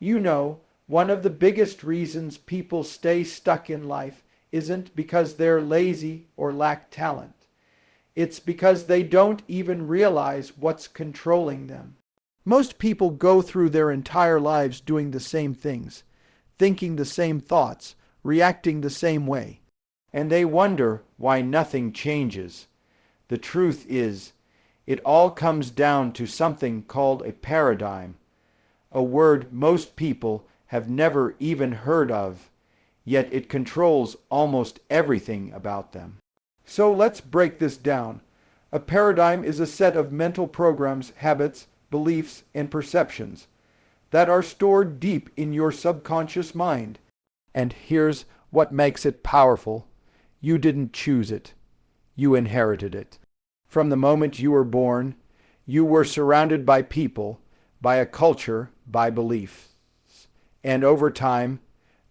You know, one of the biggest reasons people stay stuck in life isn't because they're lazy or lack talent. It's because they don't even realize what's controlling them. Most people go through their entire lives doing the same things, thinking the same thoughts, reacting the same way. And they wonder why nothing changes. The truth is, it all comes down to something called a paradigm, a word most people have never even heard of, yet it controls almost everything about them. So let's break this down. A paradigm is a set of mental programs, habits, beliefs, and perceptions that are stored deep in your subconscious mind. And here's what makes it powerful. You didn't choose it. You inherited it. From the moment you were born, you were surrounded by people, by a culture, by beliefs. And over time,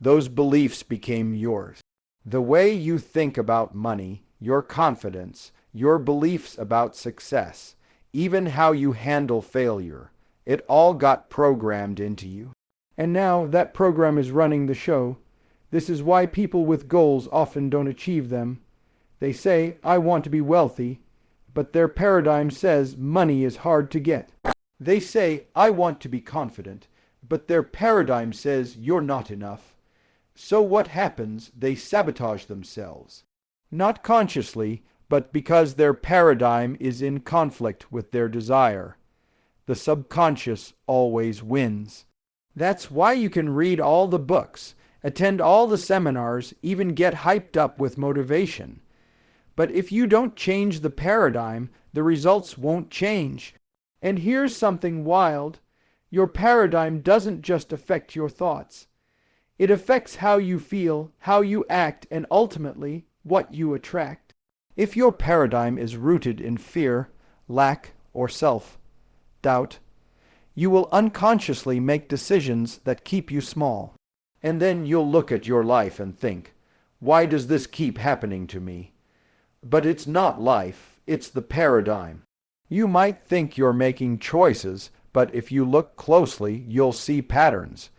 those beliefs became yours. The way you think about money, your confidence, your beliefs about success, even how you handle failure, it all got programmed into you. And now that program is running the show. This is why people with goals often don't achieve them. They say, I want to be wealthy, but their paradigm says money is hard to get. They say, I want to be confident, but their paradigm says you're not enough. So what happens? They sabotage themselves. Not consciously, but because their paradigm is in conflict with their desire. The subconscious always wins. That's why you can read all the books, attend all the seminars, even get hyped up with motivation. But if you don't change the paradigm, the results won't change. And here's something wild. Your paradigm doesn't just affect your thoughts. It affects how you feel, how you act, and ultimately, what you attract. If your paradigm is rooted in fear, lack, or self-doubt, you will unconsciously make decisions that keep you small. And then you'll look at your life and think, why does this keep happening to me? But it's not life, it's the paradigm. You might think you're making choices, but if you look closely, you'll see patterns.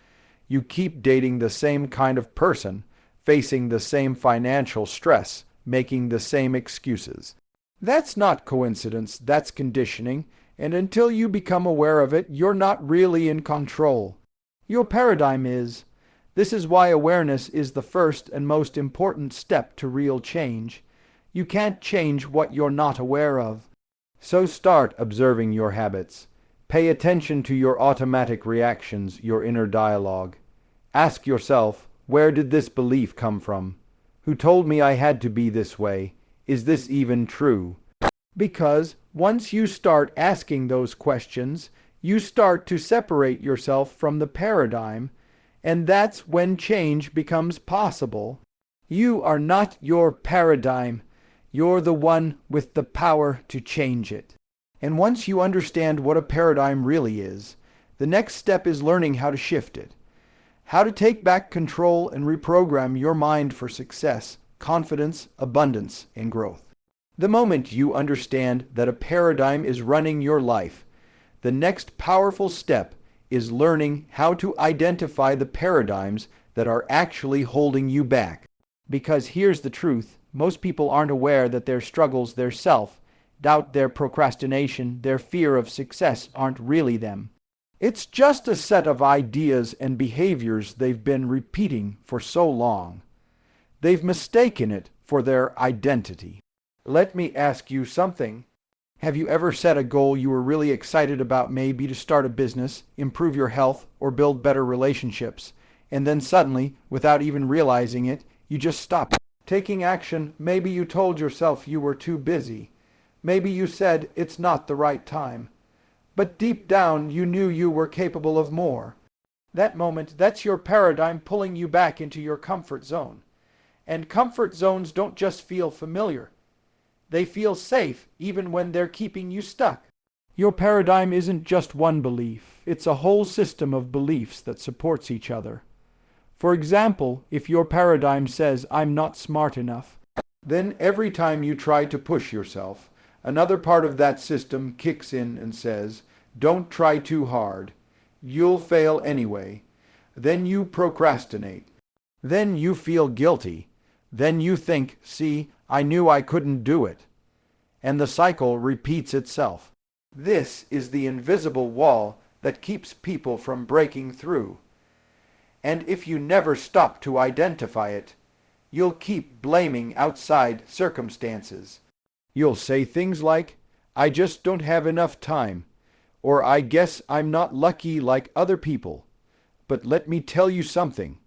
You keep dating the same kind of person, facing the same financial stress, making the same excuses. That's not coincidence, that's conditioning, and until you become aware of it, you're not really in control. Your paradigm is. This is why awareness is the first and most important step to real change. You can't change what you're not aware of. So start observing your habits. Pay attention to your automatic reactions, your inner dialogue. Ask yourself, where did this belief come from? Who told me I had to be this way? Is this even true? Because once you start asking those questions, you start to separate yourself from the paradigm, and that's when change becomes possible. You are not your paradigm. You're the one with the power to change it. And once you understand what a paradigm really is, the next step is learning how to shift it. How to take back control and reprogram your mind for success, confidence, abundance, and growth. The moment you understand that a paradigm is running your life, the next powerful step is learning how to identify the paradigms that are actually holding you back. Because here's the truth, most people aren't aware that their struggles, their self-doubt, their procrastination, their fear of success aren't really them. It's just a set of ideas and behaviors they've been repeating for so long. They've mistaken it for their identity. Let me ask you something. Have you ever set a goal you were really excited about, maybe to start a business, improve your health, or build better relationships, and then suddenly, without even realizing it, you just stopped taking action? Maybe you told yourself you were too busy. Maybe you said it's not the right time. But deep down, you knew you were capable of more. That moment, that's your paradigm pulling you back into your comfort zone. And comfort zones don't just feel familiar. They feel safe even when they're keeping you stuck. Your paradigm isn't just one belief. It's a whole system of beliefs that supports each other. For example, if your paradigm says, I'm not smart enough, then every time you try to push yourself, another part of that system kicks in and says, don't try too hard. You'll fail anyway. Then you procrastinate. Then you feel guilty. Then you think, see, I knew I couldn't do it. And the cycle repeats itself. This is the invisible wall that keeps people from breaking through. And if you never stop to identify it, you'll keep blaming outside circumstances. You'll say things like, I just don't have enough time, or I guess I'm not lucky like other people. But let me tell you something.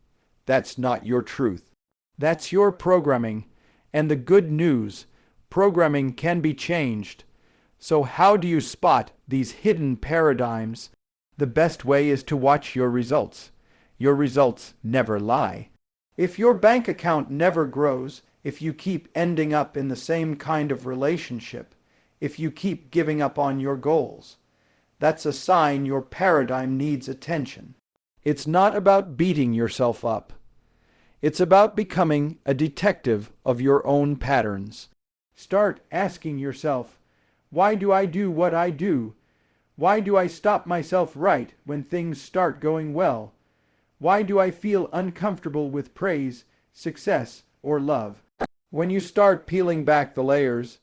That's not your truth. That's your programming. And the good news, programming can be changed. So how do you spot these hidden paradigms? The best way is to watch your results. Your results never lie. If your bank account never grows, if you keep ending up in the same kind of relationship, if you keep giving up on your goals, that's a sign your paradigm needs attention. It's not about beating yourself up. It's about becoming a detective of your own patterns. Start asking yourself, why do I do what I do? Why do I stop myself right when things start going well? Why do I feel uncomfortable with praise, success, or love? When you start peeling back the layers,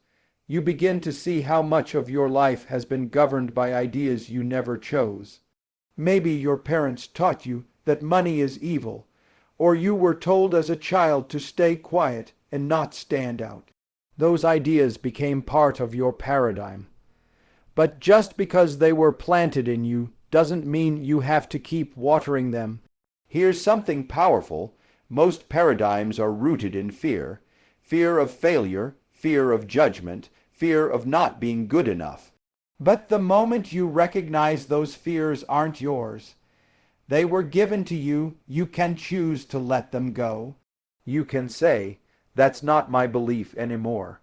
you begin to see how much of your life has been governed by ideas you never chose. Maybe your parents taught you that money is evil, or you were told as a child to stay quiet and not stand out. Those ideas became part of your paradigm. But just because they were planted in you doesn't mean you have to keep watering them. Here's something powerful. Most paradigms are rooted in fear. Fear of failure, fear of judgment, fear of not being good enough. But the moment you recognize those fears aren't yours, they were given to you, you can choose to let them go. You can say, that's not my belief anymore.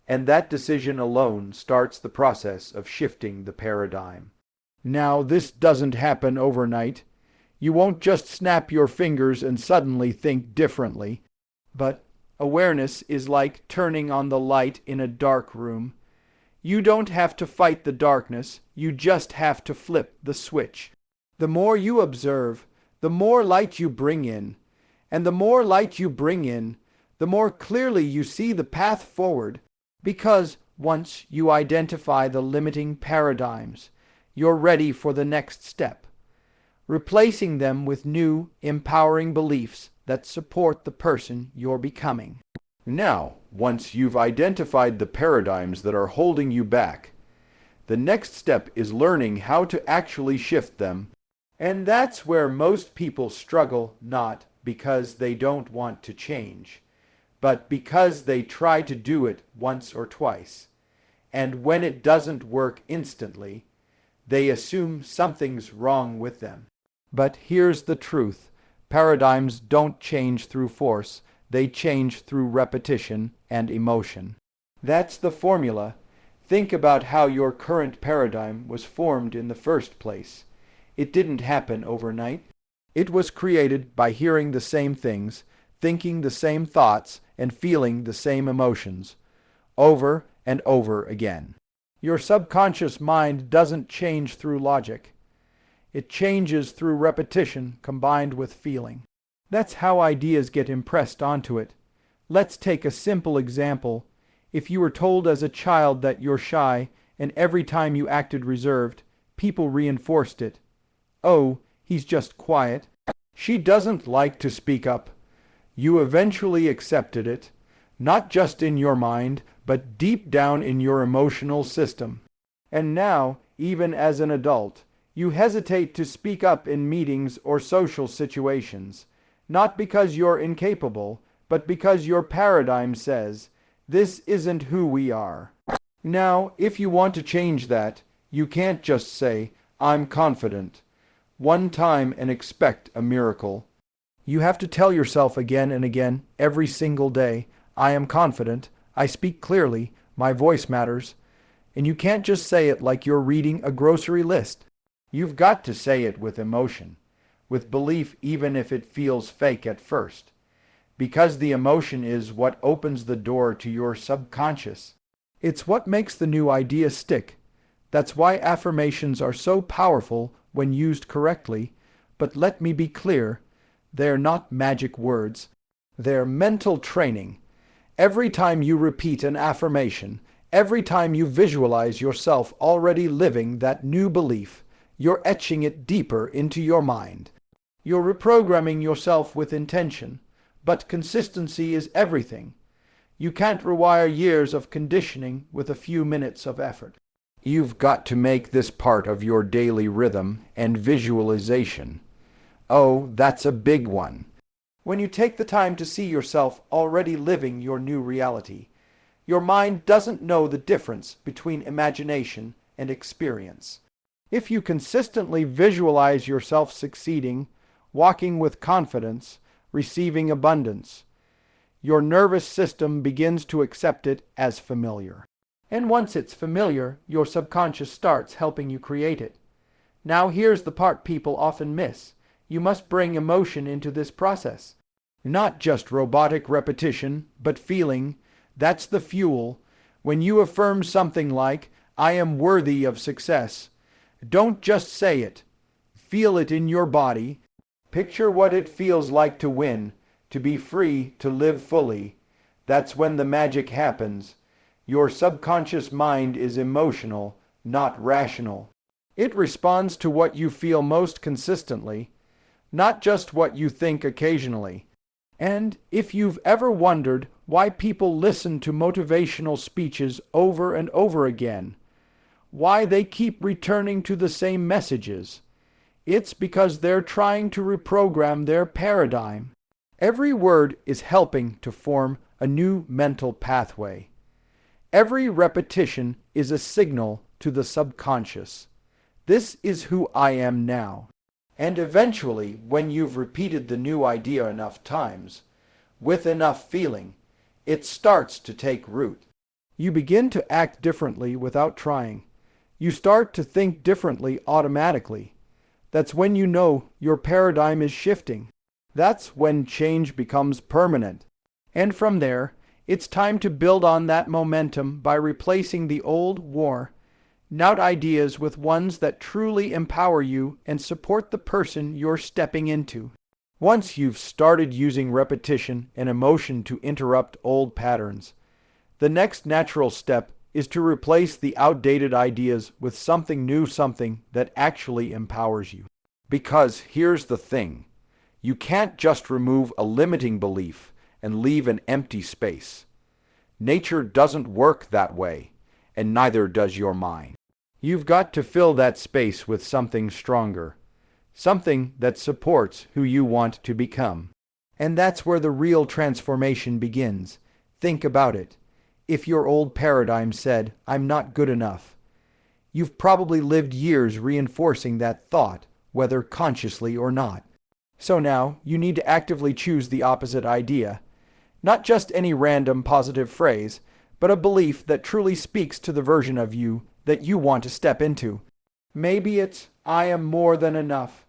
And that decision alone starts the process of shifting the paradigm. Now, this doesn't happen overnight. You won't just snap your fingers and suddenly think differently. But awareness is like turning on the light in a dark room. You don't have to fight the darkness, you just have to flip the switch. The more you observe, the more light you bring in. And the more light you bring in, the more clearly you see the path forward. Because once you identify the limiting paradigms, you're ready for the next step, replacing them with new, empowering beliefs that support the person you're becoming. Now, once you've identified the paradigms that are holding you back, the next step is learning how to actually shift them. And that's where most people struggle, not because they don't want to change, but because they try to do it once or twice. And when it doesn't work instantly, they assume something's wrong with them. But here's the truth. Paradigms don't change through force. They change through repetition and emotion. That's the formula. Think about how your current paradigm was formed in the first place. It didn't happen overnight. It was created by hearing the same things, thinking the same thoughts, and feeling the same emotions, over and over again. Your subconscious mind doesn't change through logic. It changes through repetition combined with feeling. That's how ideas get impressed onto it. Let's take a simple example. If you were told as a child that you're shy, and every time you acted reserved, people reinforced it. Oh, he's just quiet. She doesn't like to speak up. You eventually accepted it, not just in your mind, but deep down in your emotional system. And now, even as an adult, you hesitate to speak up in meetings or social situations, not because you're incapable, but because your paradigm says, this isn't who we are. Now, if you want to change that, you can't just say, I'm confident, one time and expect a miracle. You have to tell yourself again and again, every single day, I am confident, I speak clearly, my voice matters. And you can't just say it like you're reading a grocery list. You've got to say it with emotion, with belief even if it feels fake at first. Because the emotion is what opens the door to your subconscious. It's what makes the new idea stick. That's why affirmations are so powerful when used correctly, But let me be clear, they're not magic words. They're mental training. Every time you repeat an affirmation, every time you visualize yourself already living that new belief, you're etching it deeper into your mind. You're reprogramming yourself with intention, but consistency is everything. You can't rewire years of conditioning with a few minutes of effort. You've got to make this part of your daily rhythm and visualization. Oh, that's a big one. When you take the time to see yourself already living your new reality, your mind doesn't know the difference between imagination and experience. If you consistently visualize yourself succeeding, walking with confidence, receiving abundance, your nervous system begins to accept it as familiar. And once it's familiar, your subconscious starts helping you create it. Now here's the part people often miss. You must bring emotion into this process. Not just robotic repetition, but feeling. That's the fuel. When you affirm something like, "I am worthy of success," don't just say it. Feel it in your body. Picture what it feels like to win, to be free, to live fully. That's when the magic happens. Your subconscious mind is emotional, not rational. It responds to what you feel most consistently, not just what you think occasionally. And if you've ever wondered why people listen to motivational speeches over and over again, why they keep returning to the same messages, it's because they're trying to reprogram their paradigm. Every word is helping to form a new mental pathway. Every repetition is a signal to the subconscious. This is who I am now. And eventually, when you've repeated the new idea enough times, with enough feeling, it starts to take root. You begin to act differently without trying. You start to think differently automatically. That's when you know your paradigm is shifting. That's when change becomes permanent. And from there, it's time to build on that momentum by replacing the old worn-out ideas with ones that truly empower you and support the person you're stepping into. Once you've started using repetition and emotion to interrupt old patterns, the next natural step is to replace the outdated ideas with something new, something that actually empowers you. Because here's the thing. You can't just remove a limiting belief and leave an empty space. Nature doesn't work that way, and neither does your mind. You've got to fill that space with something stronger, something that supports who you want to become. And that's where the real transformation begins. Think about it. If your old paradigm said, "I'm not good enough," you've probably lived years reinforcing that thought, whether consciously or not. So now, you need to actively choose the opposite idea. Not just any random positive phrase, but a belief that truly speaks to the version of you that you want to step into. Maybe it's, "I am more than enough,"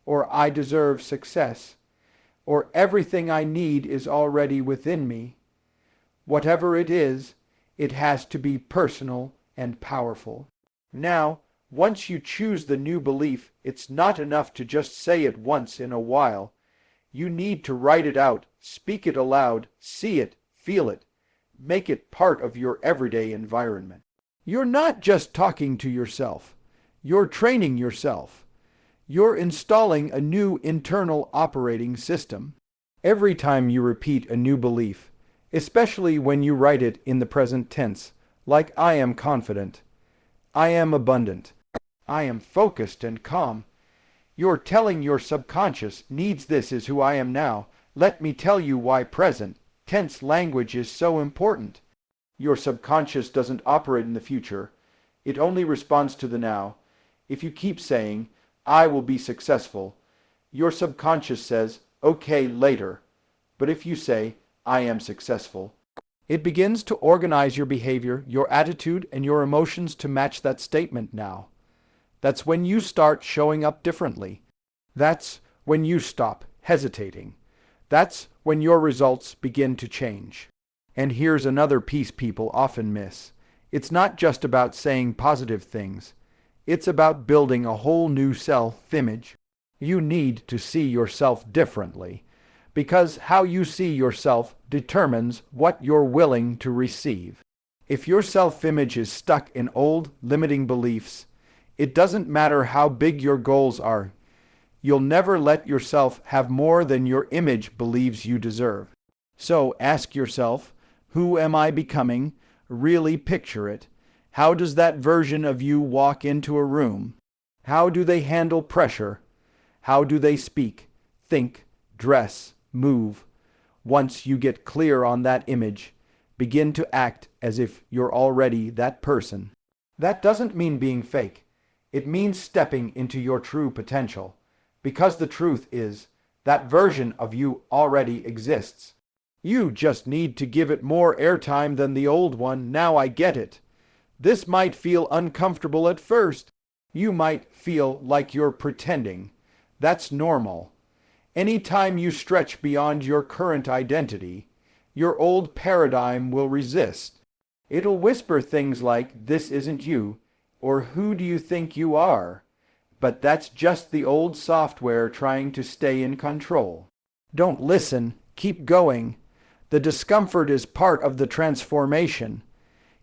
or "I deserve success," or "everything I need is already within me." Whatever it is, it has to be personal and powerful. Now, once you choose the new belief, it's not enough to just say it once in a while. You need to write it out, speak it aloud, see it, feel it, make it part of your everyday environment. You're not just talking to yourself. You're training yourself. You're installing a new internal operating system. Every time you repeat a new belief, especially when you write it in the present tense, like "I am confident," "I am abundant," "I am focused and calm," you're telling your subconscious needs this is who I am now. Let me tell you why present tense language is so important. Your subconscious doesn't operate in the future. It only responds to the now. If you keep saying, "I will be successful," your subconscious says, "Okay, later." But if you say, "I am successful," it begins to organize your behavior, your attitude, and your emotions to match that statement now. That's when you start showing up differently. That's when you stop hesitating. That's when your results begin to change. And here's another piece people often miss. It's not just about saying positive things. It's about building a whole new self-image. You need to see yourself differently, because how you see yourself determines what you're willing to receive. If your self-image is stuck in old, limiting beliefs, it doesn't matter how big your goals are. You'll never let yourself have more than your image believes you deserve. So ask yourself, who am I becoming? Really picture it. How does that version of you walk into a room? How do they handle pressure? How do they speak, think, dress, move? Once you get clear on that image, begin to act as if you're already that person. That doesn't mean being fake. It means stepping into your true potential. Because the truth is, that version of you already exists. You just need to give it more airtime than the old one. Now I get it. This might feel uncomfortable at first. You might feel like you're pretending. That's normal. Anytime you stretch beyond your current identity, your old paradigm will resist. It'll whisper things like, "This isn't you," or "Who do you think you are?" But that's just the old software trying to stay in control. Don't listen. Keep going. The discomfort is part of the transformation.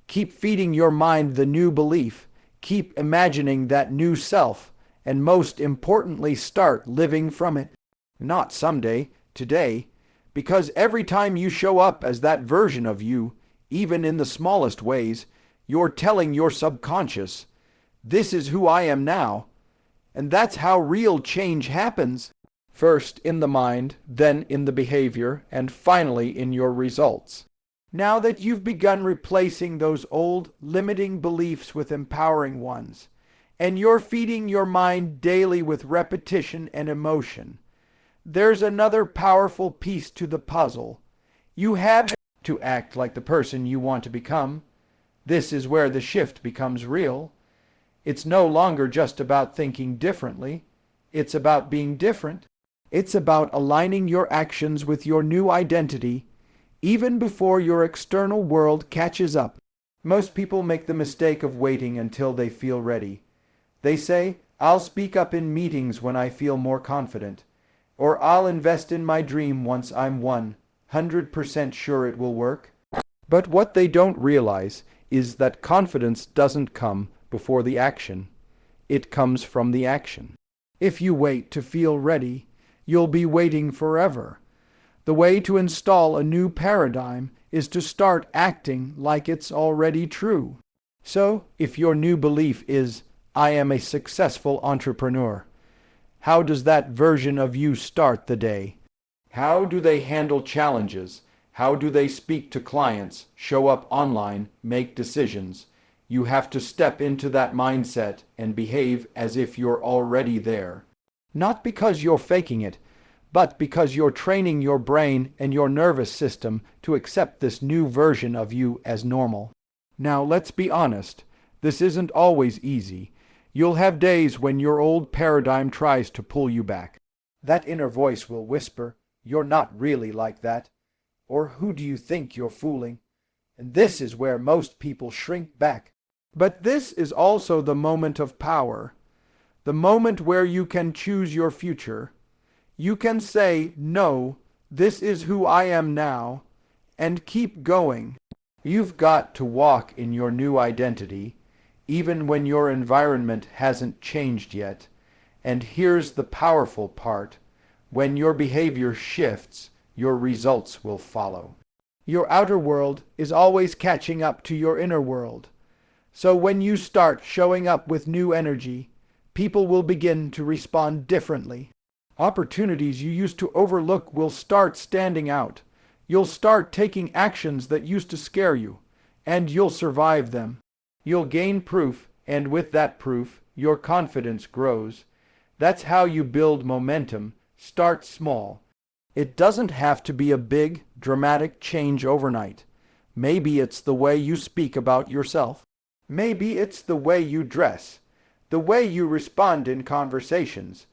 Keep feeding your mind the new belief. Keep imagining that new self. And most importantly, start living from it. Not someday, today. Because every time you show up as that version of you, even in the smallest ways, you're telling your subconscious, "This is who I am now." And that's how real change happens. First in the mind, then in the behavior, and finally in your results. Now that you've begun replacing those old, limiting beliefs with empowering ones, and you're feeding your mind daily with repetition and emotion, there's another powerful piece to the puzzle. You have to act like the person you want to become. This is where the shift becomes real. It's no longer just about thinking differently. It's about being different. It's about aligning your actions with your new identity, even before your external world catches up. Most people make the mistake of waiting until they feel ready. They say, "I'll speak up in meetings when I feel more confident," or "I'll invest in my dream once I'm 100% sure it will work." But what they don't realize is that confidence doesn't come before the action. It comes from the action. If you wait to feel ready, you'll be waiting forever. The way to install a new paradigm is to start acting like it's already true. So, if your new belief is, "I am a successful entrepreneur," how does that version of you start the day? How do they handle challenges? How do they speak to clients, show up online, make decisions? You have to step into that mindset and behave as if you're already there. Not because you're faking it, but because you're training your brain and your nervous system to accept this new version of you as normal. Now, let's be honest. This isn't always easy. You'll have days when your old paradigm tries to pull you back. That inner voice will whisper, "You're not really like that," or "Who do you think you're fooling?" And this is where most people shrink back. But this is also the moment of power, the moment where you can choose your future. You can say, "No, this is who I am now," and keep going. You've got to walk in your new identity, even when your environment hasn't changed yet. And here's the powerful part. When your behavior shifts, your results will follow. Your outer world is always catching up to your inner world. So when you start showing up with new energy, people will begin to respond differently. Opportunities you used to overlook will start standing out. You'll start taking actions that used to scare you, and you'll survive them. You'll gain proof, and with that proof, your confidence grows. That's how you build momentum. Start small. It doesn't have to be a big, dramatic change overnight. Maybe it's the way you speak about yourself. Maybe it's the way you dress, the way you respond in conversations,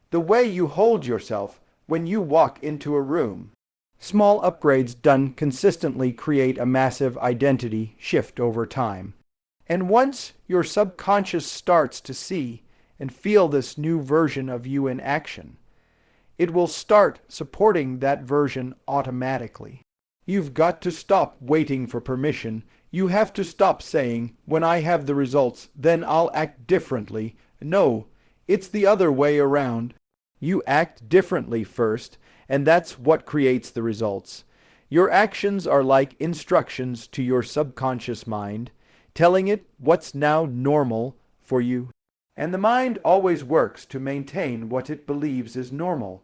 the way you hold yourself when you walk into a room. Small upgrades done consistently create a massive identity shift over time. And once your subconscious starts to see and feel this new version of you in action. It will start supporting that version automatically. You've got to stop waiting for permission. You have to stop saying, when I have the results, then I'll act differently. No, it's the other way around. You act differently first, and that's what creates the results. Your actions are like instructions to your subconscious mind, telling it what's now normal for you. And the mind always works to maintain what it believes is normal.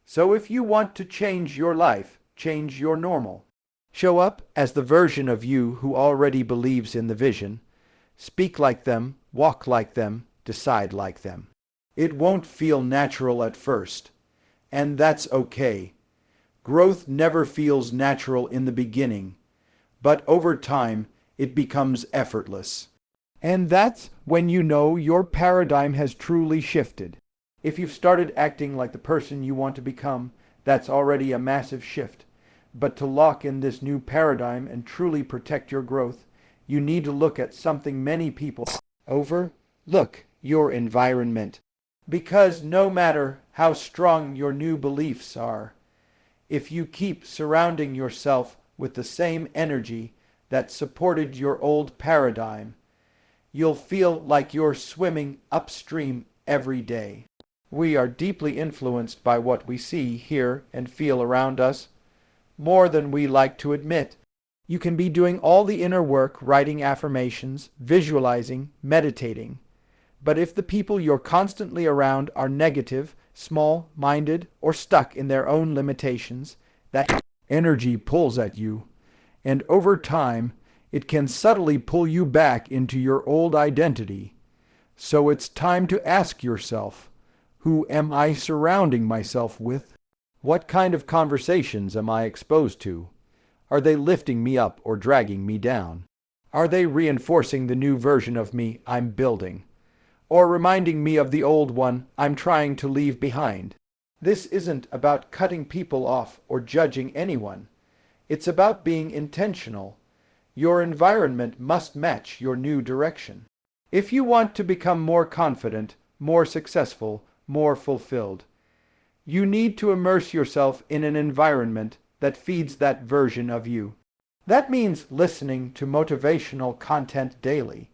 So if you want to change your life, change your normal. Show up as the version of you who already believes in the vision. Speak like them, walk like them, decide like them. It won't feel natural at first, and that's okay. Growth never feels natural in the beginning, but over time it becomes effortless. And that's when you know your paradigm has truly shifted. If you've started acting like the person you want to become, that's already a massive shift. But to lock in this new paradigm and truly protect your growth, you need to look at something many people overlook: your environment. Because no matter how strong your new beliefs are, if you keep surrounding yourself with the same energy that supported your old paradigm, you'll feel like you're swimming upstream every day. We are deeply influenced by what we see, hear, and feel around us, more than we like to admit. You can be doing all the inner work, writing affirmations, visualizing, meditating. But if the people you're constantly around are negative, small-minded, or stuck in their own limitations, that energy pulls at you. And over time, it can subtly pull you back into your old identity. So it's time to ask yourself, who am I surrounding myself with? What kind of conversations am I exposed to? Are they lifting me up or dragging me down? Are they reinforcing the new version of me I'm building, or reminding me of the old one I'm trying to leave behind? This isn't about cutting people off or judging anyone. It's about being intentional. Your environment must match your new direction. If you want to become more confident, more successful, more fulfilled, you need to immerse yourself in an environment that feeds that version of you. That means listening to motivational content daily.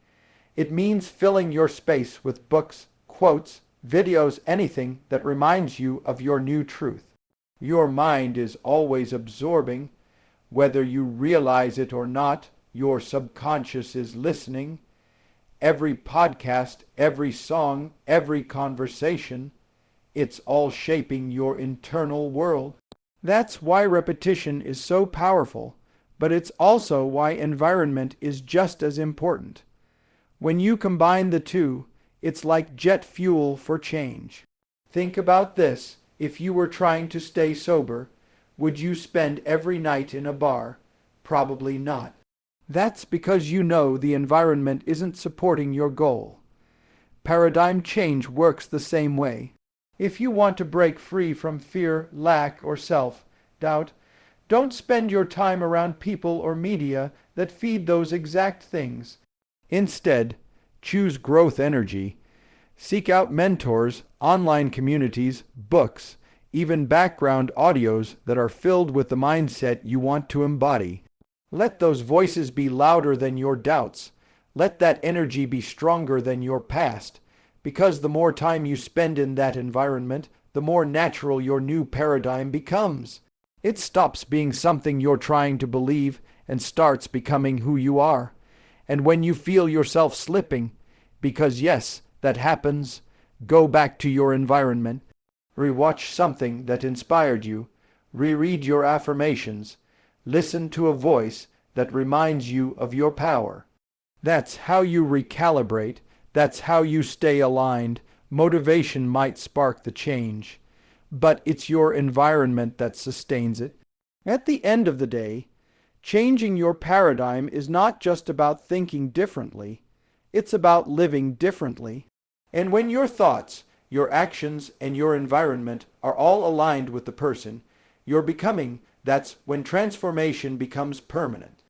It means filling your space with books, quotes, videos, anything that reminds you of your new truth. Your mind is always absorbing. Whether you realize it or not, your subconscious is listening. Every podcast, every song, every conversation, it's all shaping your internal world. That's why repetition is so powerful, but it's also why environment is just as important. When you combine the two, it's like jet fuel for change. Think about this. If you were trying to stay sober, would you spend every night in a bar? Probably not. That's because you know the environment isn't supporting your goal. Paradigm change works the same way. If you want to break free from fear, lack, or self-doubt, don't spend your time around people or media that feed those exact things. Instead, choose growth energy. Seek out mentors, online communities, books, even background audios that are filled with the mindset you want to embody. Let those voices be louder than your doubts. Let that energy be stronger than your past. Because the more time you spend in that environment, the more natural your new paradigm becomes. It stops being something you're trying to believe and starts becoming who you are. And when you feel yourself slipping, because yes, that happens, go back to your environment. Rewatch something that inspired you. Reread your affirmations. Listen to a voice that reminds you of your power. That's how you recalibrate. That's how you stay aligned. Motivation might spark the change, but it's your environment that sustains it. At the end of the day, changing your paradigm is not just about thinking differently. It's about living differently. And when your thoughts, your actions, and your environment are all aligned with the person you're becoming, that's when transformation becomes permanent.